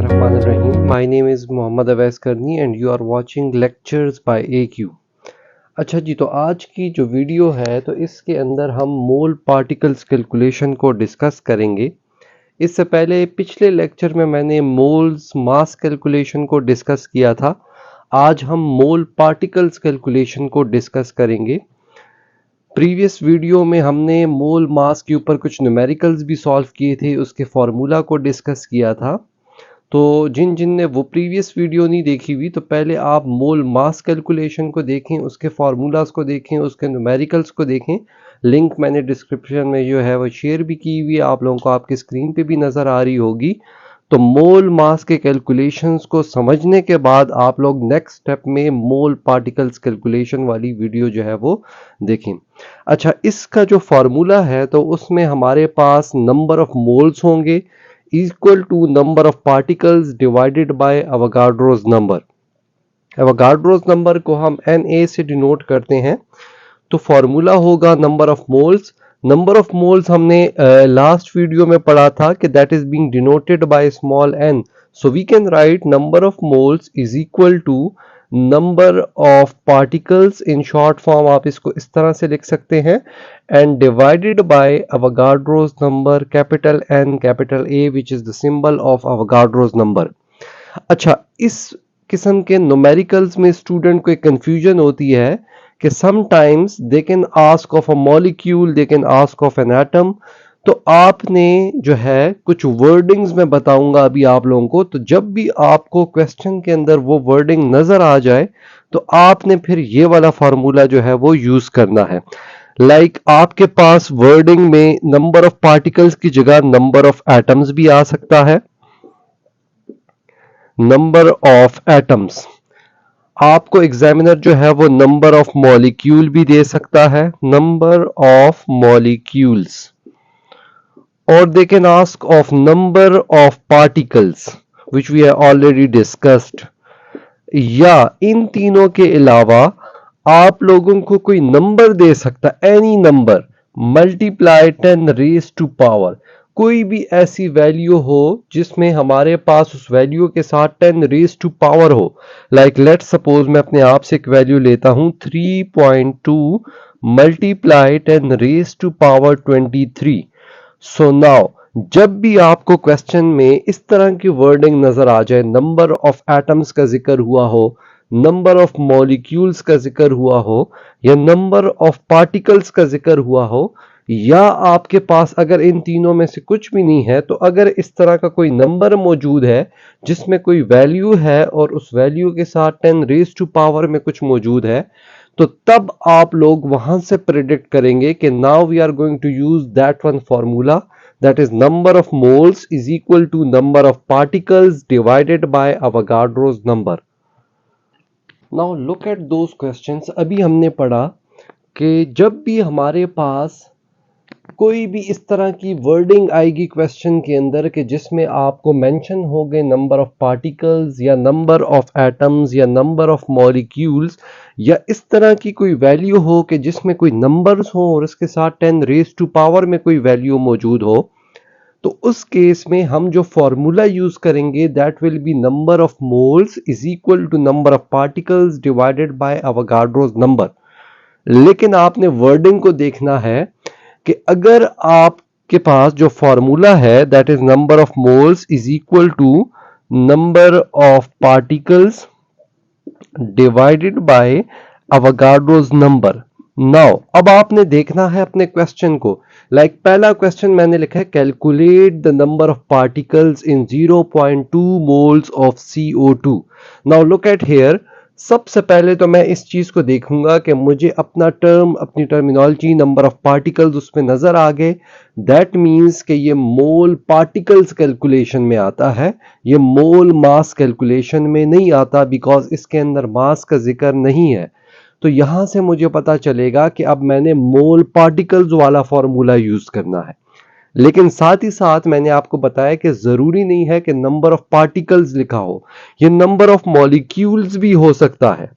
Bismillahirrahmanirrahim. My name is Mohammad Awais करनी and you are watching lectures by AQ. अच्छा जी, तो आज की जो वीडियो है तो इसके अंदर हम मोल पार्टिकल्स कैलकुलेशन को डिस्कस करेंगे। इससे पहले पिछले लेक्चर में मैंने मोल्स मास कैलकुलेशन को डिस्कस किया था। आज हम मोल पार्टिकल्स कैलकुलेशन को डिस्कस करेंगे। प्रीवियस वीडियो में हमने मोल मास के ऊपर कुछ न्यूमेरिकल्स भी सॉल्व किए थे, उसके फार्मूला को डिस्कस किया था। तो जिन जिन ने वो प्रीवियस वीडियो नहीं देखी हुई तो पहले आप मोल मास कैलकुलेशन को देखें, उसके फार्मूलाज को देखें, उसके न्यूमेरिकल्स को देखें। लिंक मैंने डिस्क्रिप्शन में जो है वो शेयर भी की हुई है, आप लोगों को आपकी स्क्रीन पे भी नज़र आ रही होगी। तो मोल मास के कैलकुलेशंस को समझने के बाद आप लोग नेक्स्ट स्टेप में मोल पार्टिकल्स कैलकुलेशन वाली वीडियो जो है वो देखें। अच्छा, इसका जो फार्मूला है तो उसमें हमारे पास नंबर ऑफ मोल्स होंगे equal to number of particles divided by Avogadro's number. Avogadro's number को हम Na से डिनोट करते हैं। तो फार्मूला होगा number of moles. Number of moles हमने लास्ट वीडियो में पढ़ा था कि that is being denoted by small n। So we can write number of moles is equal to number of particles. In short form आप इसको इस तरह से लिख सकते हैं, and divided by Avogadro's number capital N capital A which is the symbol of Avogadro's number. अच्छा, इस किस्म के न्यूमेरिकल्स में स्टूडेंट को एक कंफ्यूजन होती है कि sometimes they can ask of a molecule, they can ask of an atom. तो आपने जो है कुछ वर्डिंग्स में बताऊंगा अभी आप लोगों को, तो जब भी आपको क्वेश्चन के अंदर वो वर्डिंग नजर आ जाए तो आपने फिर ये वाला फार्मूला जो है वो यूज करना है। लाइक आपके पास वर्डिंग में नंबर ऑफ पार्टिकल्स की जगह नंबर ऑफ एटम्स भी आ सकता है। नंबर ऑफ एटम्स, आपको एग्जामिनर जो है वो नंबर ऑफ मॉलिक्यूल भी दे सकता है, नंबर ऑफ मॉलिक्यूल्स, और they can ask of number of particles which we have already discussed. या इन तीनों के अलावा आप लोगों को कोई नंबर दे सकता, any number multiply 10 raise to power, कोई भी ऐसी वैल्यू हो जिसमें हमारे पास उस वैल्यू के साथ 10 रेज टू पावर हो। लाइक लेट सपोज मैं अपने आप से एक वैल्यू लेता हूं 3.2 multiply 10 raise to power 23। So now जब भी आपको क्वेश्चन में इस तरह की वर्डिंग नजर आ जाए, नंबर ऑफ एटम्स का जिक्र हुआ हो, नंबर ऑफ मॉलिक्यूल्स का जिक्र हुआ हो, या नंबर ऑफ पार्टिकल्स का जिक्र हुआ हो, या आपके पास अगर इन तीनों में से कुछ भी नहीं है, तो अगर इस तरह का कोई नंबर मौजूद है जिसमें कोई वैल्यू है और उस वैल्यू के साथ 10 रेज टू पावर में कुछ मौजूद है, तो तब आप लोग वहां से प्रेडिक्ट करेंगे कि now we are going to use that one formula, that is number of moles is equal to number of particles divided by Avogadro's number. Now look at those questions. अभी हमने पढ़ा कि जब भी हमारे पास कोई भी इस तरह की वर्डिंग आएगी क्वेश्चन के अंदर कि जिसमें आपको मेंशन हो गए नंबर ऑफ पार्टिकल्स या नंबर ऑफ एटम्स या नंबर ऑफ मॉलिक्यूल्स, या इस तरह की कोई वैल्यू हो कि जिसमें कोई नंबर्स हो और इसके साथ 10 रेज टू पावर में कोई वैल्यू मौजूद हो, तो उस केस में हम जो फॉर्मूला यूज करेंगे that will be number of moles is equal to number of particles divided by Avogadro's number. लेकिन आपने वर्डिंग को देखना है कि अगर आपके पास जो फॉर्मूला है that is number of moles is equal to number of particles divided by Avogadro's number. Now अब आपने देखना है अपने क्वेश्चन को। लाइक पहला क्वेश्चन मैंने लिखा है calculate the number of particles in 0.2 moles of CO2। Now look eight here. सबसे पहले तो मैं इस चीज को देखूंगा कि मुझे अपना टर्म, अपनी टर्मिनोलॉजी नंबर ऑफ पार्टिकल्स उसमें नजर आ गए। दैट मीन्स कि ये मोल पार्टिकल्स कैलकुलेशन में आता है, ये मोल मास कैलकुलेशन में नहीं आता, बिकॉज इसके अंदर मास का जिक्र नहीं है। तो यहां से मुझे पता चलेगा कि अब मैंने मोल पार्टिकल्स वाला फॉर्मूला यूज करना है। लेकिन साथ ही साथ मैंने आपको बताया कि जरूरी नहीं है कि नंबर ऑफ पार्टिकल्स लिखा हो, ये नंबर ऑफ मॉलिक्यूल्स भी हो सकता है।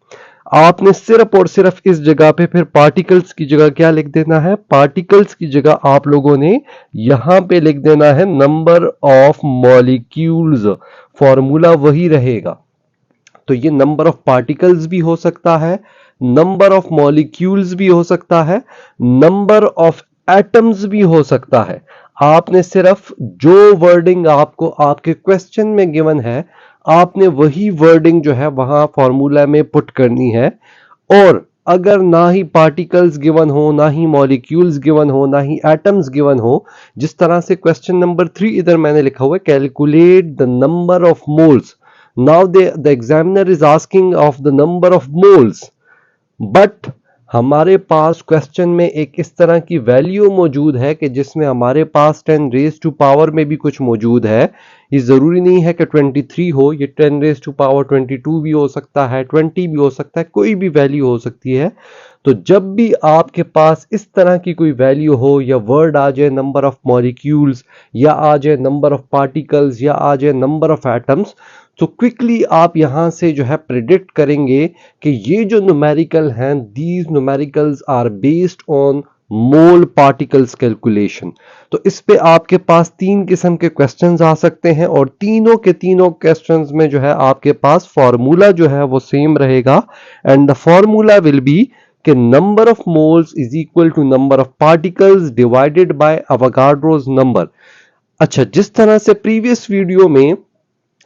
आपने सिर्फ और सिर्फ इस जगह पे फिर पार्टिकल्स की जगह क्या लिख देना है, पार्टिकल्स की जगह आप लोगों ने यहां पे लिख देना है नंबर ऑफ मॉलिक्यूल्स, फॉर्मूला वही रहेगा। तो ये नंबर ऑफ पार्टिकल्स भी हो सकता है, नंबर ऑफ मॉलिक्यूल्स भी हो सकता है, नंबर ऑफ एटम्स भी हो सकता है। आपने सिर्फ जो वर्डिंग आपको आपके क्वेश्चन में गिवन है, आपने वही वर्डिंग जो है वहां फॉर्मूला में पुट करनी है। और अगर ना ही पार्टिकल्स गिवन हो, ना ही मॉलिक्यूल्स गिवन हो, ना ही एटम्स गिवन हो, जिस तरह से क्वेश्चन नंबर 3 इधर मैंने लिखा हुआ है, calculate the number of moles. Now the examiner is asking of the number of moles, but हमारे पास क्वेश्चन में एक इस तरह की वैल्यू मौजूद है कि जिसमें हमारे पास 10 रेज टू पावर में भी कुछ मौजूद है। ये जरूरी नहीं है कि 23 हो, ये 10 रेज टू पावर 22 भी हो सकता है, 20 भी हो सकता है, कोई भी वैल्यू हो सकती है। तो जब भी आपके पास इस तरह की कोई वैल्यू हो, या वर्ड आ जाए नंबर ऑफ मॉलिक्यूल्स, या आ जाए नंबर ऑफ पार्टिकल्स, या आ जाए नंबर ऑफ एटम्स, तो क्विकली आप यहां से जो है प्रिडिक्ट करेंगे कि ये जो न्यूमेरिकल हैं, these numericals are based on mole particles calculation. तो इस पे आपके पास 3 किस्म के क्वेश्चंस आ सकते हैं, और तीनों के तीनों क्वेश्चंस में जो है आपके पास फॉर्मूला जो है वो सेम रहेगा, and the formula will be कि number of moles is equal to number of particles divided by Avogadro's number. अच्छा, जिस तरह से प्रीवियस वीडियो में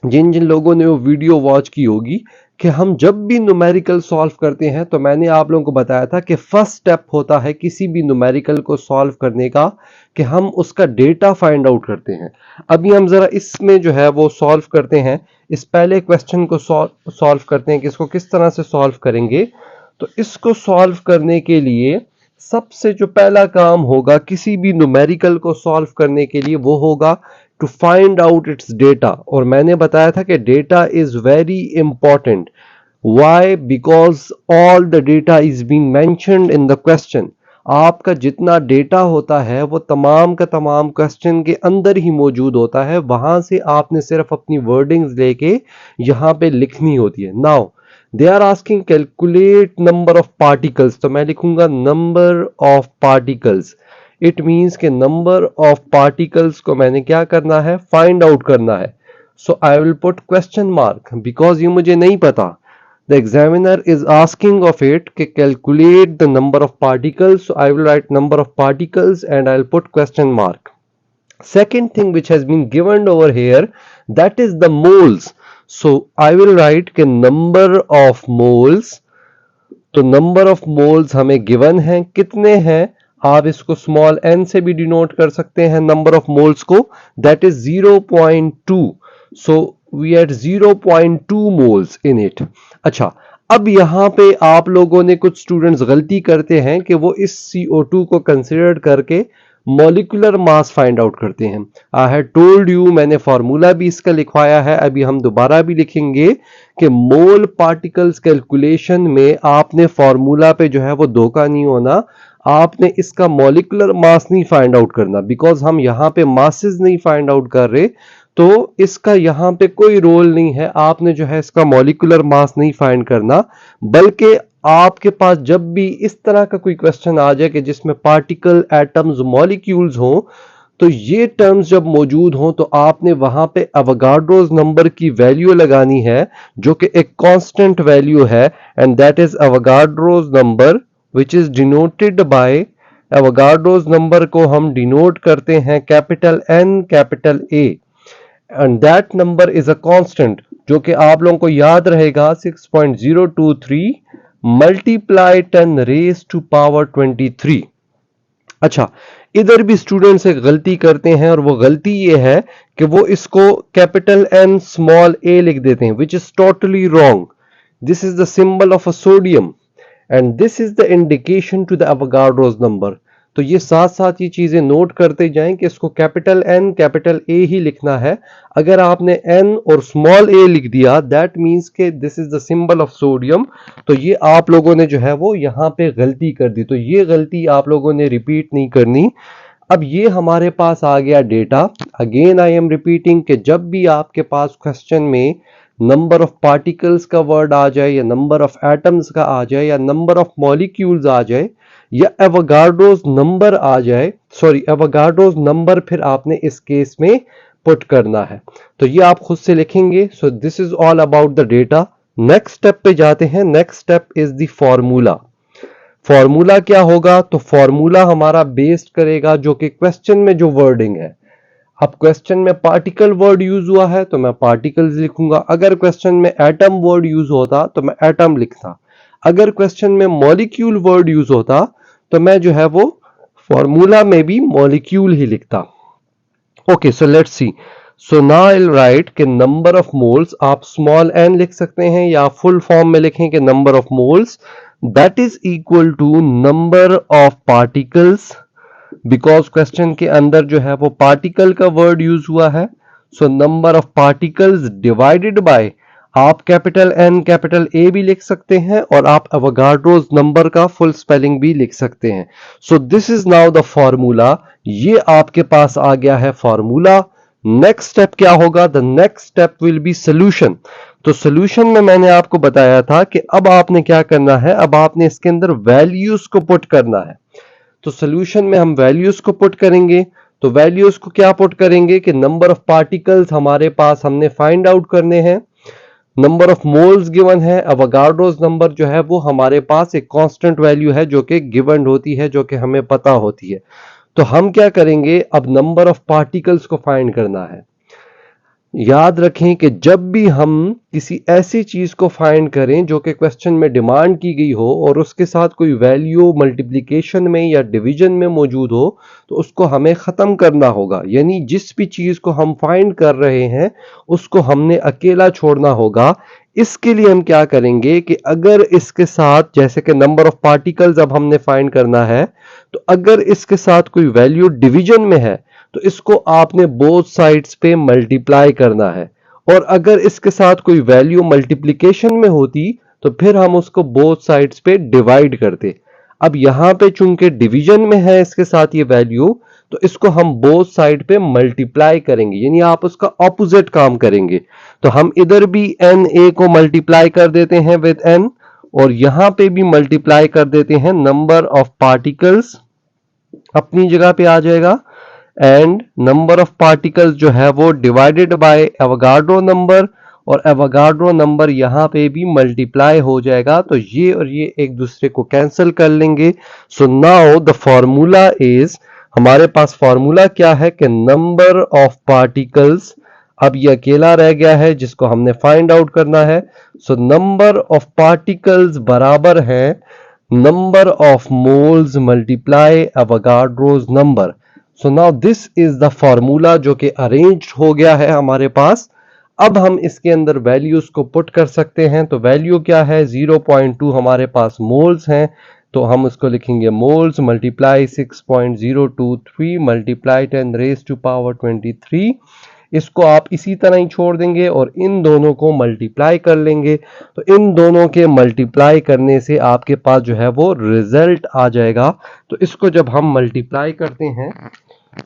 जिन जिन लोगों ने वो वीडियो वॉच की होगी कि हम जब भी न्यूमेरिकल सॉल्व करते हैं, तो मैंने आप लोगों को बताया था कि फर्स्ट स्टेप होता है किसी भी न्यूमेरिकल को सॉल्व करने का कि हम उसका डेटा फाइंड आउट करते हैं। अभी हम जरा इसमें जो है वो सॉल्व करते हैं, इस पहले क्वेश्चन को सॉल्व करते हैं कि इसको किस तरह से सॉल्व करेंगे। तो इसको सॉल्व करने के लिए सबसे जो पहला काम होगा किसी भी न्यूमेरिकल को सॉल्व करने के लिए, वो होगा to find out its data. और मैंने बताया था कि data is very important. Why? Because all the data is being mentioned in the question. आपका जितना डेटा होता है वो तमाम का तमाम क्वेश्चन के अंदर ही मौजूद होता है, वहां से आपने सिर्फ अपनी वर्डिंग्स लेके यहां पे लिखनी होती है। Now they are asking calculate number of particles, तो मैं लिखूंगा number of particles. It means के नंबर ऑफ पार्टिकल्स को मैंने क्या करना है, फाइंड आउट करना है। So I will put question mark because ये मुझे नहीं पता। The examiner is asking of it कि calculate the number of particles, so I will write number of particles and I will put question mark. Second thing which has been given over here, that is the moles. So I will write के number of moles। तो number of moles हमें given है, कितने हैं? आप इसको small n से भी डिनोट कर सकते हैं नंबर ऑफ मोल्स को, that is 0.2। So we at 0.2 moles in it. अच्छा, अब यहां पे आप लोगों ने, कुछ स्टूडेंट्स गलती करते हैं कि वो इस CO2 को कंसिडर करके मॉलिक्यूलर मास फाइंड आउट करते हैं। आई हैड टोल्ड यू, मैंने फॉर्मूला भी इसका लिखवाया है, अभी हम दोबारा भी लिखेंगे कि मोल पार्टिकल्स कैलकुलेशन में आपने फॉर्मूला पे जो है वो धोखा नहीं होना। आपने इसका मॉलिक्यूलर मास नहीं फाइंड आउट करना, बिकॉज हम यहां पे मासेस नहीं फाइंड आउट कर रहे, तो इसका यहां पे कोई रोल नहीं है। आपने जो है इसका मॉलिक्यूलर मास नहीं फाइंड करना, बल्कि आपके पास जब भी इस तरह का कोई क्वेश्चन आ जाए कि जिसमें पार्टिकल, एटम्स, मॉलिक्यूल्स हो, तो ये टर्म्स जब मौजूद हो तो आपने वहां पे अवोगाड्रोस नंबर की वैल्यू लगानी है, जो कि एक कांस्टेंट वैल्यू है, and that is Avogadro's number which is denoted by, Avogadro's number को हम डिनोट करते हैं capital N capital A, and that number is a constant, जो कि आप लोगों को याद रहेगा 6.023 मल्टीप्लाई 10 रेज टू पावर 23। अच्छा, इधर भी स्टूडेंट्स एक गलती करते हैं, और वो गलती ये है कि वो इसको कैपिटल N स्मॉल a लिख देते हैं, which is totally wrong. This is the symbol of a sodium and this is the indication to the Avogadro's number. तो ये साथ साथ ये चीजें नोट करते जाएं कि इसको कैपिटल N कैपिटल A ही लिखना है। अगर आपने N और स्मॉल a लिख दिया, दैट मीन्स के this is the symbol of sodium. तो ये आप लोगों ने जो है वो यहाँ पे गलती कर दी, तो ये गलती आप लोगों ने रिपीट नहीं करनी। अब ये हमारे पास आ गया data. Again I am repeating कि जब भी आपके पास क्वेश्चन में नंबर ऑफ पार्टिकल्स का वर्ड आ जाए या नंबर ऑफ एटम्स का आ जाए या नंबर ऑफ मॉलिक्यूल्स आ जाए या एवोगाड्रोस नंबर आ जाए, सॉरी एवोगाड्रोस नंबर फिर आपने इस केस में पुट करना है। तो ये आप खुद से लिखेंगे। So this is all about the data. Next step पे जाते हैं। Next step is the formula. Formula क्या होगा? तो फॉर्मूला हमारा बेस्ड करेगा जो कि क्वेश्चन में जो वर्डिंग है। अब क्वेश्चन में पार्टिकल वर्ड यूज हुआ है तो मैं पार्टिकल्स लिखूंगा। अगर क्वेश्चन में एटम वर्ड यूज होता तो मैं एटम लिखता। अगर क्वेश्चन में मॉलिक्यूल वर्ड यूज होता तो मैं जो है वो फॉर्मूला में भी मॉलिक्यूल ही लिखता। Okay, so let's see. So now I will right कि नंबर ऑफ मोल्स, आप स्मॉल n लिख सकते हैं या फुल फॉर्म में लिखें कि number of moles that is equal to number of particles, because question के अंदर जो है वो पार्टिकल का वर्ड यूज हुआ है। So number of particles divided bye, आप कैपिटल N कैपिटल A भी लिख सकते हैं और आप एवोगाड्रोस नंबर का फुल स्पेलिंग भी लिख सकते हैं। So this is now the formula. ये आपके पास आ गया है फॉर्मूला। नेक्स्ट स्टेप क्या होगा? The next step will be solution. तो सोल्यूशन में मैंने आपको बताया था कि अब आपने क्या करना है, अब आपने इसके अंदर वैल्यूज को पुट करना है। तो सोल्यूशन में हम वैल्यूज को पुट करेंगे। तो वैल्यूज को क्या पुट करेंगे कि नंबर ऑफ पार्टिकल्स हमारे पास हमने फाइंड आउट करने हैं, नंबर ऑफ मोल्स गिवन है, एवोगाड्रोस नंबर जो है वो हमारे पास एक कांस्टेंट वैल्यू है जो कि गिवन होती है, जो कि हमें पता होती है। तो हम क्या करेंगे, अब नंबर ऑफ पार्टिकल्स को फाइंड करना है। याद रखें कि जब भी हम किसी ऐसी चीज को फाइंड करें जो कि क्वेश्चन में डिमांड की गई हो और उसके साथ कोई वैल्यू मल्टीप्लिकेशन में या डिवीजन में मौजूद हो, तो उसको हमें खत्म करना होगा। यानी जिस भी चीज को हम फाइंड कर रहे हैं उसको हमने अकेला छोड़ना होगा। इसके लिए हम क्या करेंगे कि अगर इसके साथ, जैसे कि नंबर ऑफ पार्टिकल्स अब हमने फाइंड करना है, तो अगर इसके साथ कोई वैल्यू डिवीजन में है तो इसको आपने बोथ साइड्स पे मल्टीप्लाई करना है, और अगर इसके साथ कोई वैल्यू मल्टीप्लिकेशन में होती तो फिर हम उसको बोथ साइड्स पे डिवाइड करते। अब यहां पे चूंकि डिवीजन में है इसके साथ ये वैल्यू, तो इसको हम बोथ साइड पे मल्टीप्लाई करेंगे, यानी आप उसका ऑपोजिट काम करेंगे। तो हम इधर भी एन ए को मल्टीप्लाई कर देते हैं विद एन, और यहां पे भी मल्टीप्लाई कर देते हैं नंबर ऑफ पार्टिकल्स, अपनी जगह पे आ जाएगा, एंड नंबर ऑफ पार्टिकल्स जो है वो डिवाइडेड बाय एवोगाड्रो नंबर, और एवोगाड्रो नंबर यहां पे भी मल्टीप्लाई हो जाएगा। तो ये और ये एक दूसरे को कैंसिल कर लेंगे। So now the formula is, हमारे पास फॉर्मूला क्या है कि नंबर ऑफ पार्टिकल्स, अब ये अकेला रह गया है जिसको हमने फाइंड आउट करना है। सो नंबर ऑफ पार्टिकल्स बराबर है number of moles multiply Avogadro's number. So now this is the formula जो कि अरेंज हो गया है हमारे पास। अब हम इसके अंदर वैल्यूज को पुट कर सकते हैं। तो वैल्यू क्या है, 0.2 हमारे पास मोल्स हैं, तो हम उसको लिखेंगे moles multiply 6.023 multiply 10 raise to power 23। इसको आप इसी तरह ही छोड़ देंगे और इन दोनों को मल्टीप्लाई कर लेंगे। तो इन दोनों के मल्टीप्लाई करने से आपके पास जो है वो रिजल्ट आ जाएगा। तो इसको जब हम मल्टीप्लाई करते हैं,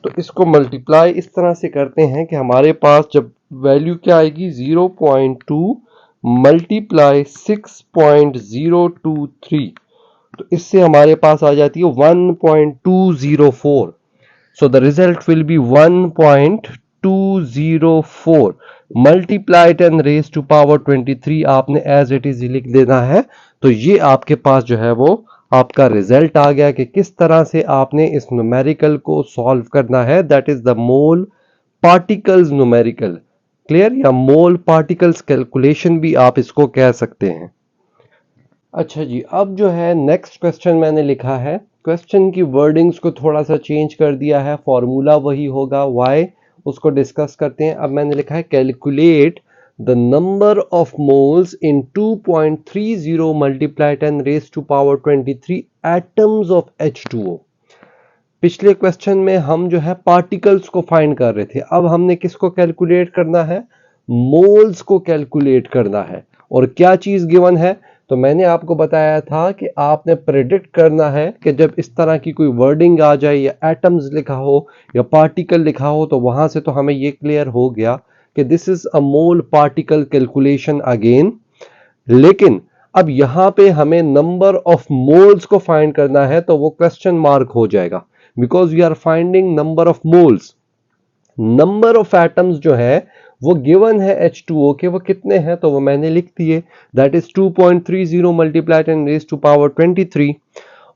तो इसको मल्टीप्लाई इस तरह से करते हैं कि हमारे पास जब वैल्यू क्या आएगी, 0.2 मल्टीप्लाई 6.023, तो इससे हमारे पास आ जाती है 1.204। So the result will be 1.204 multiply 10 raise to power 23, आपने एज इट इज लिख देना है। तो ये आपके पास जो है वो आपका रिजल्ट आ गया कि किस तरह से आपने इस न्यूमेरिकल को सॉल्व करना है, that is the mole particles numerical. Clear? या मोल पार्टिकल्स कैलकुलेशन भी आप इसको कह सकते हैं। अच्छा जी, अब जो है नेक्स्ट क्वेश्चन मैंने लिखा है, क्वेश्चन की वर्डिंग्स को थोड़ा सा चेंज कर दिया है, फॉर्मूला वही होगा, व्हाई उसको डिस्कस करते हैं। अब मैंने लिखा है calculate the number of moles in 2.30 multiply 10 raise to power 23 atoms of H2O। पिछले क्वेश्चन में हम जो है पार्टिकल्स को फाइंड कर रहे थे, अब हमने किसको कैलकुलेट करना है, मोल्स को कैलकुलेट करना है। और क्या चीज गिवन है, तो मैंने आपको बताया था कि आपने प्रेडिक्ट करना है कि जब इस तरह की कोई वर्डिंग आ जाए या एटम्स लिखा हो या पार्टिकल लिखा हो, तो वहां से तो हमें ये क्लियर हो गया कि this is a mole particle calculation again, लेकिन अब यहां पे हमें नंबर ऑफ मोल्स को फाइंड करना है तो वो क्वेश्चन मार्क हो जाएगा, because we are finding number of moles. Number of atoms जो है वो गिवन है H2O के, वो कितने हैं तो वो मैंने लिख दिए, that is 2.30 multiplied and raise to power 23।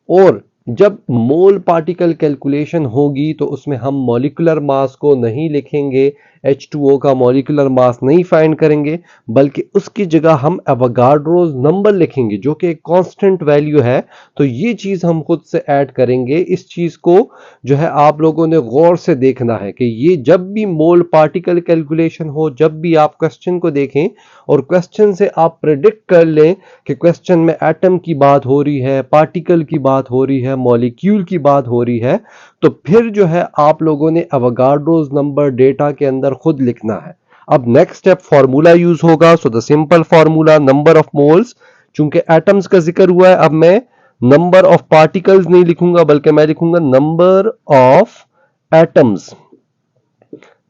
और जब मोल पार्टिकल कैलकुलेशन होगी तो उसमें हम मॉलिक्यूलर मास को नहीं लिखेंगे, H2O का मॉलिक्यूलर मास नहीं फाइंड करेंगे, बल्कि उसकी जगह हम एवोगाड्रोस नंबर लिखेंगे जो कि एक कांस्टेंट वैल्यू है। तो ये चीज हम खुद से ऐड करेंगे। इस चीज को जो है आप लोगों ने गौर से देखना है कि ये जब भी मोल पार्टिकल कैलकुलेशन हो, जब भी आप क्वेश्चन को देखें और क्वेश्चन से आप प्रेडिक्ट कर लें कि क्वेश्चन में एटम की बात हो रही है, पार्टिकल की बात हो रही है, मॉलिक्यूल की बात हो रही है, तो फिर जो है आप लोगों ने एवोगाड्रोस नंबर डेटा के अंदर खुद लिखना है। अब नेक्स्ट स्टेप फार्मूला यूज होगा। So the simple formula number of moles, चूंकि एटम्स का जिक्र हुआ है अब मैं नंबर ऑफ पार्टिकल्स नहीं लिखूंगा बल्कि मैं लिखूंगा number of atoms,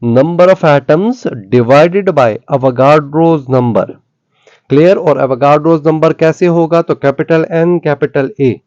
number of atoms divided by Avogadro's number. Clear? और एवोगाड्रोस नंबर कैसे होगा तो कैपिटल एन कैपिटल ए।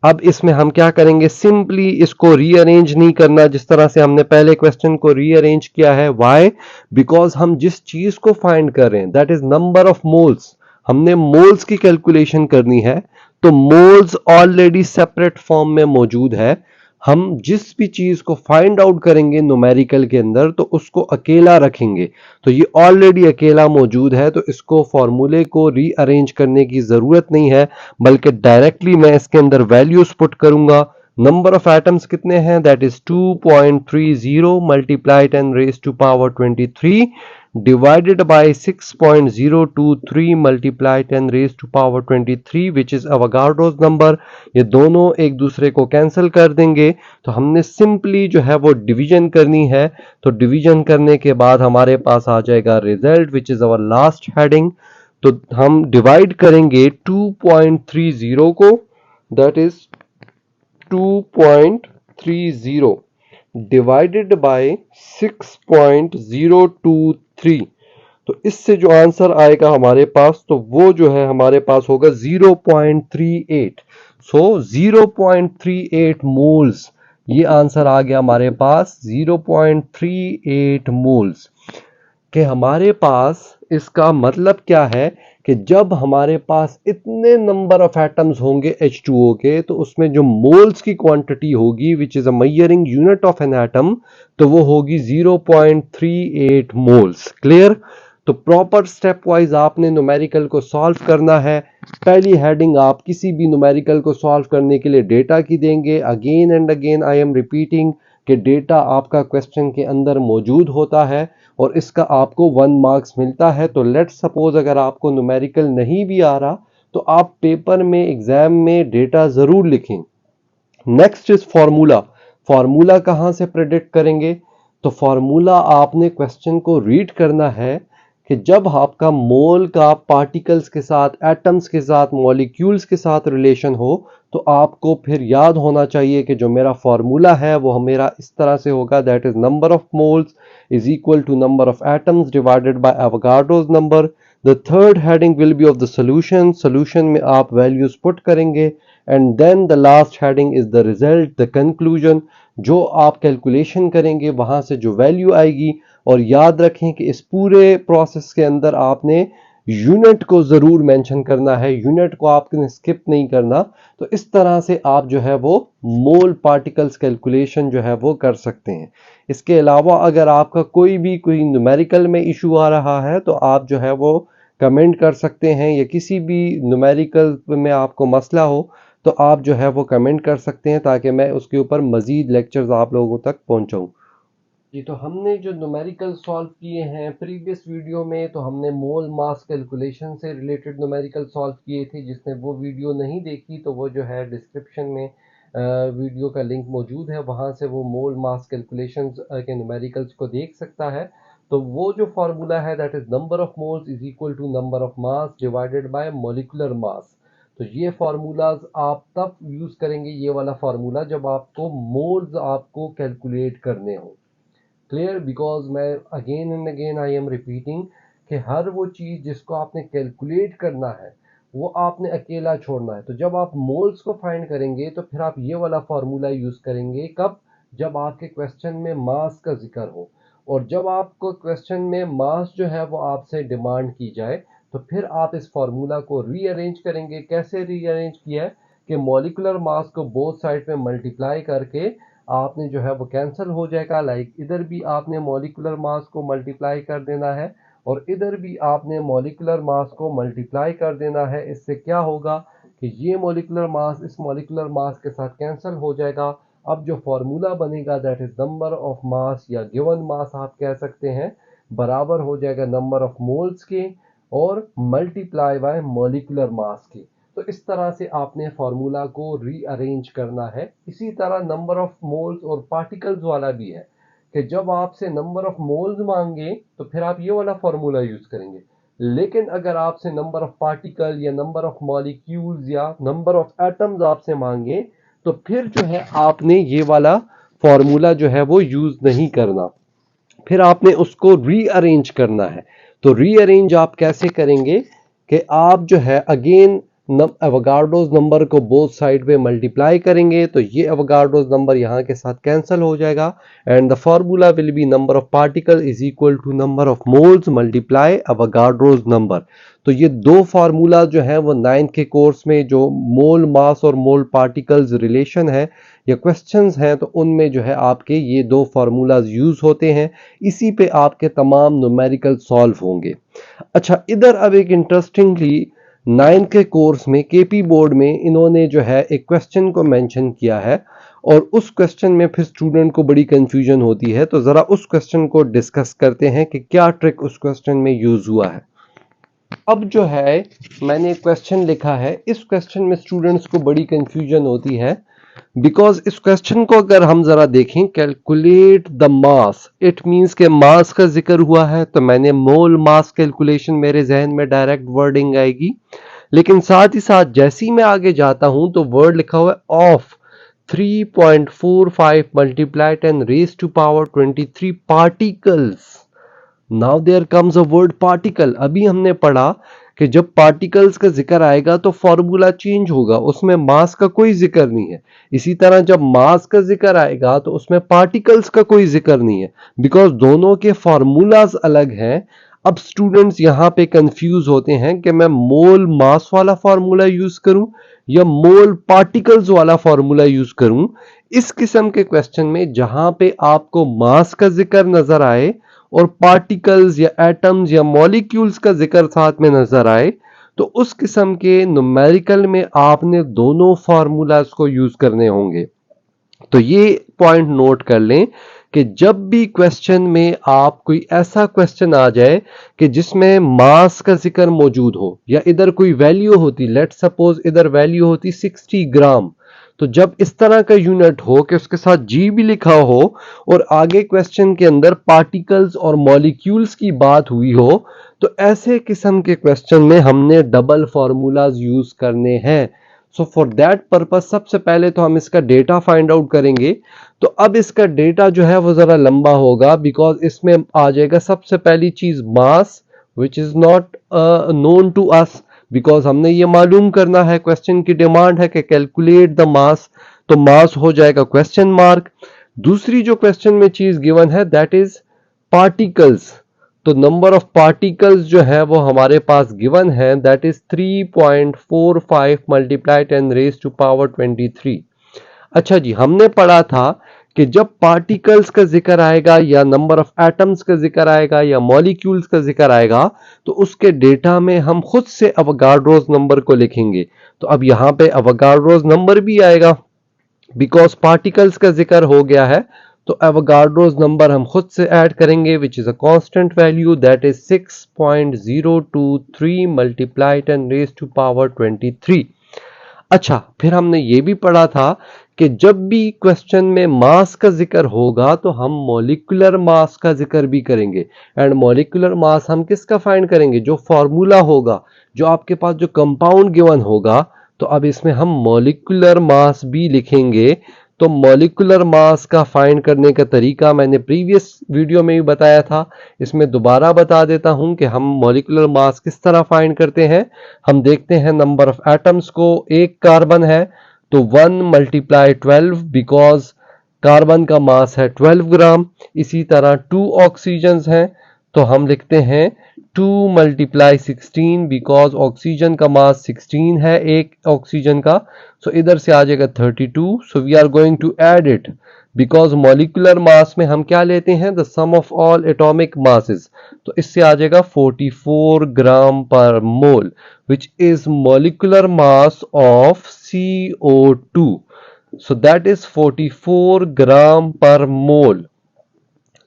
अब इसमें हम क्या करेंगे, सिंपली इसको रीअरेंज नहीं करना जिस तरह से हमने पहले क्वेश्चन को रीअरेंज किया है। व्हाई? बिकॉज हम जिस चीज को फाइंड कर रहे हैं that is number of moles, हमने मोल्स की कैलकुलेशन करनी है, तो मोल्स ऑलरेडी सेपरेट फॉर्म में मौजूद है। हम जिस भी चीज को फाइंड आउट करेंगे न्यूमेरिकल के अंदर तो उसको अकेला रखेंगे, तो ये ऑलरेडी अकेला मौजूद है, तो इसको फॉर्मूले को रीअरेंज करने की जरूरत नहीं है, बल्कि डायरेक्टली मैं इसके अंदर वैल्यूज पुट करूंगा। नंबर ऑफ एटम्स कितने हैं, that is 2.30 multiplied and raise to power 23 divided by 6.023 multiplied 10 raised to power 23 which is Avogadro's number। ये दोनों एक दूसरे को कैंसिल कर देंगे, तो हमने सिंपली जो है वो डिवीजन करनी है। तो डिवीजन करने के बाद हमारे पास आ जाएगा result which is our last heading. तो हम डिवाइड करेंगे 2.30 को, दैट इज 2.30 डिवाइडेड बाय 6.023। तो इससे जो आंसर आएगा हमारे पास तो वो जो है हमारे पास होगा 0.38। सो 0.38 मोल्स, ये आंसर आ गया हमारे पास 0.38 मोल्स। कि हमारे पास इसका मतलब क्या है कि जब हमारे पास इतने नंबर ऑफ एटम्स होंगे H2O के, तो उसमें जो मोल्स की क्वांटिटी होगी विच is a measuring unit of an atom, तो वो होगी 0.38 मोल्स। क्लियर? तो प्रॉपर स्टेप वाइज आपने न्यूमेरिकल को सॉल्व करना है। पहली हेडिंग आप किसी भी न्यूमेरिकल को सॉल्व करने के लिए डेटा की देंगे। Again and again I am repeating कि डेटा आपका क्वेश्चन के अंदर मौजूद होता है और इसका आपको 1 मार्क्स मिलता है। तो लेट्स सपोज अगर आपको न्यूमेरिकल नहीं भी आ रहा तो आप पेपर में एग्जाम में डेटा जरूर लिखें। Next is formula. फार्मूला कहां से प्रेडिक्ट करेंगे, तो फार्मूला आपने क्वेश्चन को रीड करना है कि जब आपका मोल का पार्टिकल्स के साथ, एटम्स के साथ, मॉलिक्यूल्स के साथ रिलेशन हो तो आपको फिर याद होना चाहिए कि जो मेरा फार्मूला है वो मेरा इस तरह से होगा, that is number of moles is equal to number of atoms divided by Avogadro's number. The third heading will be of the solution. Solution में आप वैल्यूज पुट करेंगे and then the last heading is the result, the conclusion. जो आप calculation करेंगे वहां से जो value आएगी, और याद रखें कि इस पूरे प्रोसेस के अंदर आपने यूनिट को जरूर मेंशन करना है, यूनिट को आपने स्किप नहीं करना। तो इस तरह से आप जो है वो मोल पार्टिकल्स कैलकुलेशन जो है वो कर सकते हैं। इसके अलावा अगर आपका कोई न्यूमेरिकल में इशू आ रहा है तो आप जो है वो कमेंट कर सकते हैं, या किसी भी न्यूमेरिकल में आपको मसला हो तो आप जो है वो कमेंट कर सकते हैं ताकि मैं उसके ऊपर मजीद लेक्चर्स आप लोगों तक पहुंचाऊं। जी, तो हमने जो न्यूमेरिकल सॉल्व किए हैं प्रीवियस वीडियो में, तो हमने मोल मास कैलकुलेशन से रिलेटेड न्यूमेरिकल सॉल्व किए थे। जिसने वो वीडियो नहीं देखी तो वो जो है डिस्क्रिप्शन में वीडियो का लिंक मौजूद है, वहाँ से वो मोल मास कैलकुलेशन के न्यूमेरिकल्स को देख सकता है। तो वो जो फार्मूला है that is number of moles is equal to number of mass divided by molecular mass. तो ये फार्मूलाज आप तब यूज करेंगे, ये वाला फार्मूला, जब आपको मोल्स आपको कैलकुलेट करने हो। क्लियर? बिकॉज मैं again and again I am repeating कि हर वो चीज़ जिसको आपने कैलकुलेट करना है वो आपने अकेला छोड़ना है। तो जब आप मोल्स को फाइंड करेंगे तो फिर आप ये वाला फार्मूला यूज़ करेंगे। कब? जब आपके क्वेश्चन में मास का जिक्र हो, और जब आपको क्वेश्चन में मास जो है वो आपसे डिमांड की जाए तो फिर आप इस फार्मूला को रीअरेंज करेंगे। कैसे रीअरेंज किया है कि मॉलिक्यूलर मास को बोथ साइड में मल्टीप्लाई करके आपने जो है वो कैंसिल हो जाएगा। लाइक इधर भी आपने मॉलिक्यूलर मास को मल्टीप्लाई कर देना है और इधर भी आपने मॉलिक्यूलर मास को मल्टीप्लाई कर देना है। इससे क्या होगा कि ये मॉलिक्यूलर मास इस मॉलिक्यूलर मास के साथ कैंसिल हो जाएगा। अब जो फॉर्मूला बनेगा दैट इज नंबर ऑफ मास या गिवन मास आप कह सकते हैं, बराबर हो जाएगा नंबर ऑफ मोल्स के और मल्टीप्लाई बाय मॉलिक्यूलर मास के। तो इस तरह से आपने फार्मूला को रीअरेंज करना है। इसी तरह नंबर ऑफ मोल्स और पार्टिकल्स वाला भी है कि जब आपसे नंबर ऑफ मोल्स मांगे तो फिर आप ये वाला फार्मूला यूज करेंगे, लेकिन अगर आपसे नंबर ऑफ पार्टिकल या नंबर ऑफ मॉलिक्यूल्स या नंबर ऑफ एटम्स आपसे मांगे तो फिर जो है आपने ये वाला फार्मूला जो है वो यूज नहीं करना, फिर आपने उसको रीअरेंज करना है। तो रीअरेंज आप कैसे करेंगे कि आप जो है अगेन एवोगाड्रोस नंबर को बोथ साइड पे मल्टीप्लाई करेंगे तो ये एवोगाड्रोस नंबर यहाँ के साथ कैंसिल हो जाएगा and the formula will be number of particle is equal to number of moles multiply Avogadro's number. तो ये दो फार्मूला जो है वो 9th के कोर्स में जो मोल मास और मोल पार्टिकल्स रिलेशन है या क्वेश्चंस हैं तो उनमें जो है आपके ये दो फार्मूलाज यूज होते हैं। इसी पे आपके तमाम न्यूमेरिकल सॉल्व होंगे। अच्छा, इधर अब एक इंटरेस्टिंगली 9th के कोर्स में केपी बोर्ड में इन्होंने जो है एक क्वेश्चन को मेंशन किया है और उस क्वेश्चन में फिर स्टूडेंट को बड़ी कंफ्यूजन होती है। तो जरा उस क्वेश्चन को डिस्कस करते हैं कि क्या ट्रिक उस क्वेश्चन में यूज हुआ है। अब जो है मैंने क्वेश्चन लिखा है, इस क्वेश्चन में स्टूडेंट्स को बड़ी कंफ्यूजन होती है बिकॉज इस क्वेश्चन को अगर हम जरा देखें, calculate the mass, it means के मास का जिक्र हुआ है तो मैंने मोल मास कैलकुलेशन मेरे जहन में डायरेक्ट वर्डिंग आएगी। लेकिन साथ ही साथ जैसे ही मैं आगे जाता हूं तो वर्ड लिखा हुआ है of 3.45 multiply 10 raise to power 23 particles. Now there comes a word particle. अभी हमने पढ़ा कि जब पार्टिकल्स का जिक्र आएगा तो फॉर्मूला चेंज होगा, उसमें मास का कोई जिक्र नहीं है। इसी तरह जब मास का जिक्र आएगा तो उसमें पार्टिकल्स का कोई जिक्र नहीं है बिकॉज दोनों के फॉर्मूलाज अलग हैं। अब स्टूडेंट्स यहां पे कंफ्यूज होते हैं कि मैं मोल मास वाला फार्मूला यूज करूं या मोल पार्टिकल्स वाला फार्मूला यूज करूं। इस किस्म के क्वेश्चन में जहां पे आपको मास का जिक्र नजर आए और पार्टिकल्स या एटम्स या मॉलिक्यूल्स का जिक्र साथ में नजर आए तो उस किस्म के न्यूमेरिकल में आपने दोनों फार्मूलाज को यूज करने होंगे। तो ये पॉइंट नोट कर लें कि जब भी क्वेश्चन में आप कोई ऐसा क्वेश्चन आ जाए कि जिसमें मास का जिक्र मौजूद हो या इधर कोई वैल्यू होती, लेट सपोज इधर वैल्यू होती 60 ग्राम, तो जब इस तरह का यूनिट हो कि उसके साथ जी भी लिखा हो और आगे क्वेश्चन के अंदर पार्टिकल्स और मॉलिक्यूल्स की बात हुई हो तो ऐसे किस्म के क्वेश्चन में हमने डबल फार्मूलाज यूज करने हैं। सो फॉर दैट पर्पज सबसे पहले तो हम इसका डेटा फाइंड आउट करेंगे। तो अब इसका डेटा जो है वो जरा लंबा होगा बिकॉज इसमें आ जाएगा सबसे पहली चीज mass which is not known to us, because हमने ये मालूम करना है, क्वेश्चन की डिमांड है कि कैलकुलेट द मास, तो मास हो जाएगा क्वेश्चन मार्क। दूसरी जो क्वेश्चन में चीज गिवन है दैट इज पार्टिकल्स, तो नंबर ऑफ पार्टिकल्स जो है वो हमारे पास गिवन है that is 3.45 multiply 10 raise to power 23। अच्छा जी, हमने पढ़ा था कि जब पार्टिकल्स का जिक्र आएगा या नंबर ऑफ एटम्स का जिक्र आएगा या मॉलिक्यूल्स का जिक्र आएगा तो उसके डेटा में हम खुद से अवोगाड्रोस नंबर को लिखेंगे। तो अब यहां पे अवोगाड्रोस नंबर भी आएगा बिकॉज पार्टिकल्स का जिक्र हो गया है। तो एवोगाड्रोस नंबर हम खुद से ऐड करेंगे which is a constant value that is 6.023 multiply 10 raise to power 23। अच्छा, फिर हमने ये भी पढ़ा था कि जब भी क्वेश्चन में मास का जिक्र होगा तो हम मॉलिक्यूलर मास का जिक्र भी करेंगे एंड मॉलिक्यूलर मास हम किसका फाइंड करेंगे, जो फॉर्मूला होगा, जो आपके पास जो कंपाउंड गिवन होगा। तो अब इसमें हम मॉलिक्यूलर मास भी लिखेंगे। तो मॉलिक्यूलर मास का फाइंड करने का तरीका मैंने प्रीवियस वीडियो में भी बताया था, इसमें दोबारा बता देता हूं कि हम मॉलिक्यूलर मास किस तरह फाइंड करते हैं। हम देखते हैं नंबर ऑफ एटम्स को, एक कार्बन है तो 1 मल्टीप्लाई 12 बिकॉज कार्बन का मास है 12 ग्राम। इसी तरह 2 ऑक्सीजन हैं तो हम लिखते हैं 2 मल्टीप्लाई 16 बिकॉज ऑक्सीजन का मास 16 है एक ऑक्सीजन का, सो इधर से आ जाएगा 32। So we are going to add it because molecular mass में हम क्या लेते हैं, the sum of all atomic masses, तो इससे आ जाएगा 44 gram per mole which is molecular mass of CO2। So that is 44 gram per mole.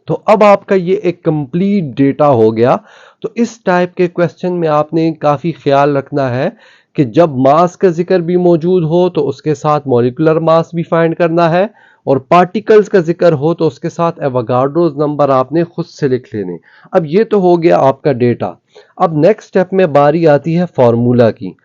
तो अब आपका ये एक कंप्लीट डेटा हो गया। तो इस टाइप के क्वेश्चन में आपने काफी ख्याल रखना है कि जब मास का जिक्र भी मौजूद हो तो उसके साथ मॉलिक्यूलर मास भी फाइंड करना है, और पार्टिकल्स का जिक्र हो तो उसके साथ एवोगाड्रोस नंबर आपने खुद से लिख लेने। अब ये तो हो गया आपका डेटा। अब नेक्स्ट स्टेप में बारी आती है फार्मूला की।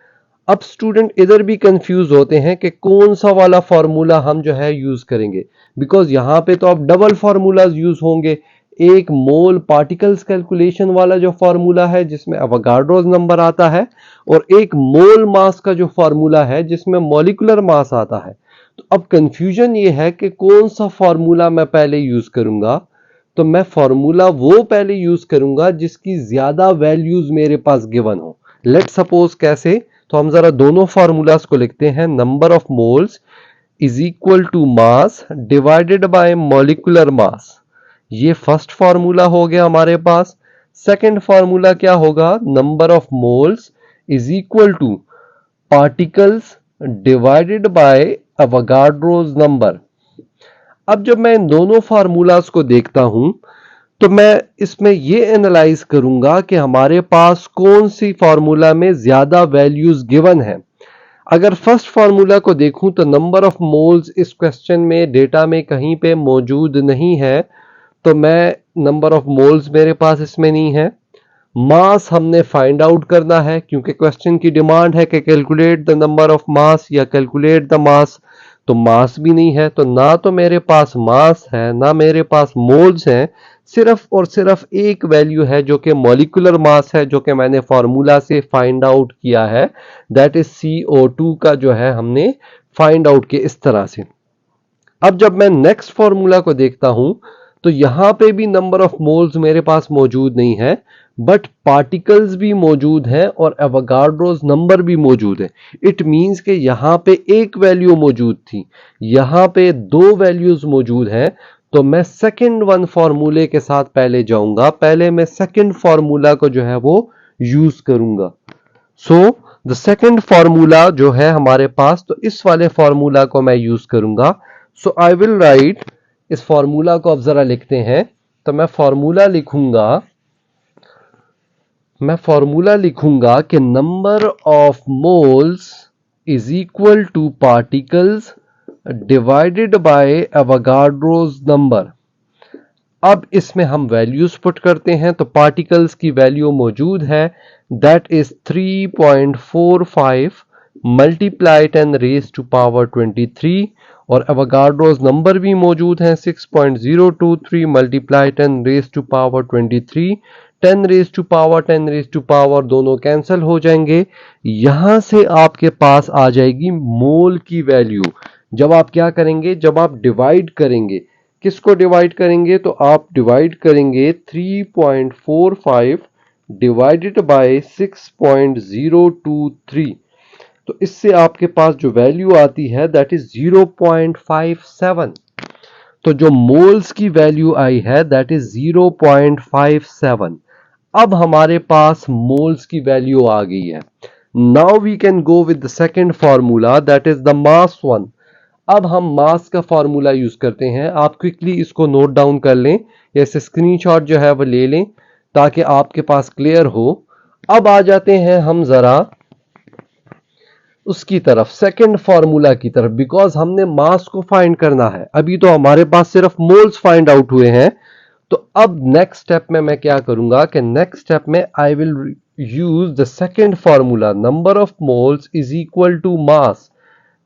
अब स्टूडेंट इधर भी कंफ्यूज होते हैं कि कौन सा वाला फार्मूला हम जो है यूज करेंगे, बिकॉज यहां पे तो अब डबल फार्मूलाज यूज होंगे। एक मोल पार्टिकल्स कैलकुलेशन वाला जो फार्मूला है जिसमें एवोगाड्रोस नंबर आता है, और एक मोल मास का जो फार्मूला है जिसमें मॉलिक्यूलर मास आता है। तो अब कंफ्यूजन ये है कि कौन सा फार्मूला मैं पहले यूज करूंगा। तो मैं फार्मूला वो पहले यूज करूंगा जिसकी ज्यादा वैल्यूज मेरे पास गिवन हो। लेट सपोज कैसे, तो हम जरा दोनों फार्मूलाज को लिखते हैं। Number of moles is equal to mass divided by molecular mass, ये फर्स्ट फार्मूला हो गया हमारे पास। सेकंड फार्मूला क्या होगा, number of moles is equal two particles divided by Avogadro's number. अब जब मैं इन दोनों फार्मूलाज को देखता हूं तो मैं इसमें ये एनालाइज करूंगा कि हमारे पास कौन सी फार्मूला में ज्यादा वैल्यूज गिवन है। अगर फर्स्ट फार्मूला को देखूं तो नंबर ऑफ मोल्स इस क्वेश्चन में डेटा में कहीं पे मौजूद नहीं है, तो मैं नंबर ऑफ मोल्स मेरे पास इसमें नहीं है। मास हमने फाइंड आउट करना है क्योंकि क्वेश्चन की डिमांड है कि कैलकुलेट द नंबर ऑफ मास या कैलकुलेट द मास, तो मास भी नहीं है, तो ना तो मेरे पास मास है ना मेरे पास मोल्स हैं। सिर्फ और सिर्फ एक वैल्यू है जो कि मॉलिक्यूलर मास है, जो कि मैंने फार्मूला से फाइंड आउट किया है, दैट इज CO2 का जो है हमने फाइंड आउट किया इस तरह से। अब जब मैं नेक्स्ट फार्मूला को देखता हूं तो यहां पे भी नंबर ऑफ मोल्स मेरे पास मौजूद नहीं है, बट पार्टिकल्स भी मौजूद हैं और एवोगाड्रोस नंबर भी मौजूद है। इट मींस कि यहां पे एक वैल्यू मौजूद थी, यहां पे दो वैल्यूज मौजूद हैं, तो मैं सेकंड वन फार्मूले के साथ पहले जाऊंगा, पहले मैं सेकंड फार्मूला को जो है वो यूज करूंगा। सो द सेकंड फार्मूला जो है हमारे पास, तो इस वाले फार्मूला को मैं यूज करूंगा। सो आई विल राइट, इस फार्मूला को अब जरा लिखते हैं। तो मैं फार्मूला लिखूंगा कि number of moles is equal two particles divided by Avogadro's number. अब इसमें हम वैल्यूज पुट करते हैं, तो पार्टिकल्स की वैल्यू मौजूद है, that is 3.45 multiply 10 raise to power 23, और एवोगाड्रोस नंबर भी मौजूद है 6.023 multiply 10 raise to power 23। 10 raise to power 10 raise to power दोनों कैंसिल हो जाएंगे, यहां से आपके पास आ जाएगी मोल की वैल्यू। जब आप क्या करेंगे, जब आप डिवाइड करेंगे, किसको डिवाइड करेंगे, तो आप डिवाइड करेंगे 3.45 डिवाइडेड बाय 6.023, तो इससे आपके पास जो वैल्यू आती है दैट इज 0.57। तो जो मोल्स की वैल्यू आई है दैट इज 0.57। अब हमारे पास मोल्स की वैल्यू आ गई है। Now we can go with the second formula that is the mass one. अब हम मास का फार्मूला यूज करते हैं। आप क्विकली इसको नोट डाउन कर लें या इसे स्क्रीनशॉट जो है वो ले लें ताकि आपके पास क्लियर हो। अब आ जाते हैं हम जरा उसकी तरफ, सेकंड फार्मूला की तरफ, बिकॉज हमने मास को फाइंड करना है। अभी तो हमारे पास सिर्फ मोल्स फाइंड आउट हुए हैं। तो अब नेक्स्ट स्टेप में मैं क्या करूंगा कि नेक्स्ट स्टेप में I will use the second formula, number of moles is equal to mass.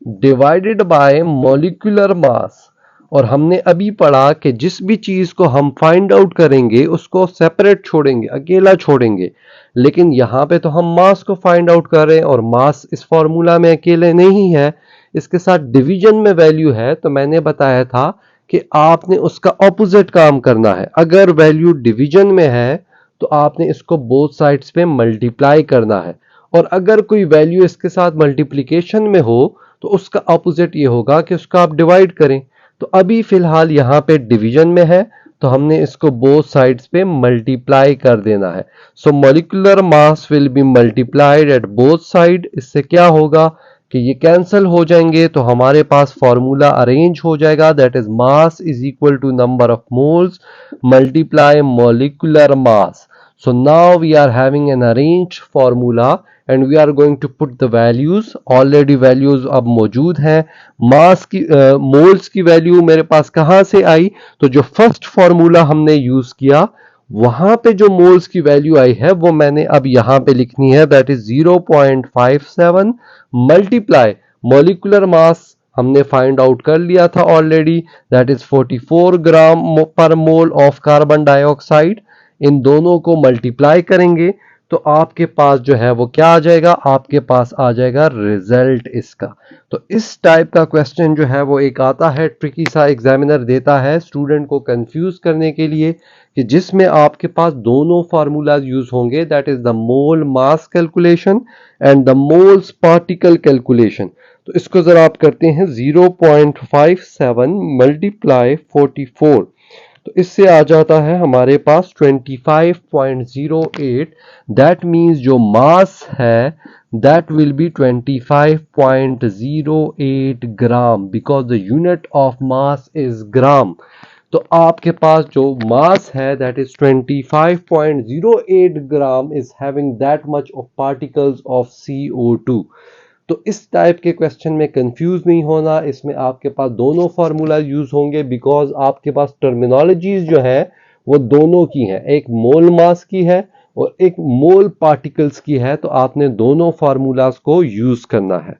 Divided by molecular mass. और हमने अभी पढ़ा कि जिस भी चीज को हम फाइंड आउट करेंगे उसको सेपरेट छोड़ेंगे, अकेला छोड़ेंगे, लेकिन यहाँ पे तो हम मास को फाइंड आउट कर रहे हैं और मास इस फॉर्मूला में अकेले नहीं है, इसके साथ डिवीजन में वैल्यू है। तो मैंने बताया था कि आपने उसका ऑपोजिट काम करना है। अगर वैल्यू डिवीजन में है तो आपने इसको बोथ साइड्स पे मल्टीप्लाई करना है, और अगर कोई वैल्यू इसके साथ मल्टीप्लिकेशन में हो तो उसका ऑपोजिट ये होगा कि उसका आप डिवाइड करें। तो अभी फिलहाल यहाँ पे डिवीजन में है तो हमने इसको बोथ साइड्स पे मल्टीप्लाई कर देना है। So molecular mass will be multiplied at both side. इससे क्या होगा कि ये कैंसिल हो जाएंगे, तो हमारे पास फॉर्मूला अरेंज हो जाएगा, that is mass is equal to number of moles multiply molecular mass. So now we are having an arranged formula and we are going to put the values. Already values अब मौजूद हैं। मास की moles की value मेरे पास कहाँ से आई, तो जो फर्स्ट फॉर्मूला हमने यूज किया वहां पे जो मोल्स की वैल्यू आई है वो मैंने अब यहां पे लिखनी है, दैट इज 0.57 मल्टीप्लाई मॉलिक्यूलर मास हमने फाइंड आउट कर लिया था already, that is 44 gram per mole of carbon dioxide. इन दोनों को मल्टीप्लाई करेंगे तो आपके पास जो है वो क्या आ जाएगा, आपके पास आ जाएगा रिजल्ट इसका। तो इस टाइप का क्वेश्चन जो है वो एक आता है, ट्रिकी सा एग्जामिनर देता है स्टूडेंट को कंफ्यूज करने के लिए, कि जिसमें आपके पास दोनों फार्मूलाज यूज होंगे, that is the mole mass calculation and the moles particle calculation. तो इसको जरा आप करते हैं 0.57 मल्टीप्लाई 44, तो इससे आ जाता है हमारे पास 25.08। दैट मीन्स जो मास है that will be 25.08 gram, because the unit of mass is gram. तो आपके पास जो मास है that is 25.08 gram is having that much of particles of CO2। तो इस टाइप के क्वेश्चन में कंफ्यूज नहीं होना, इसमें आपके पास दोनों फार्मूला यूज होंगे, बिकॉज आपके पास टर्मिनोलॉजीज जो है वो दोनों की है, एक मोल मास की है और एक मोल पार्टिकल्स की है, तो आपने दोनों फार्मूलाज को यूज करना है।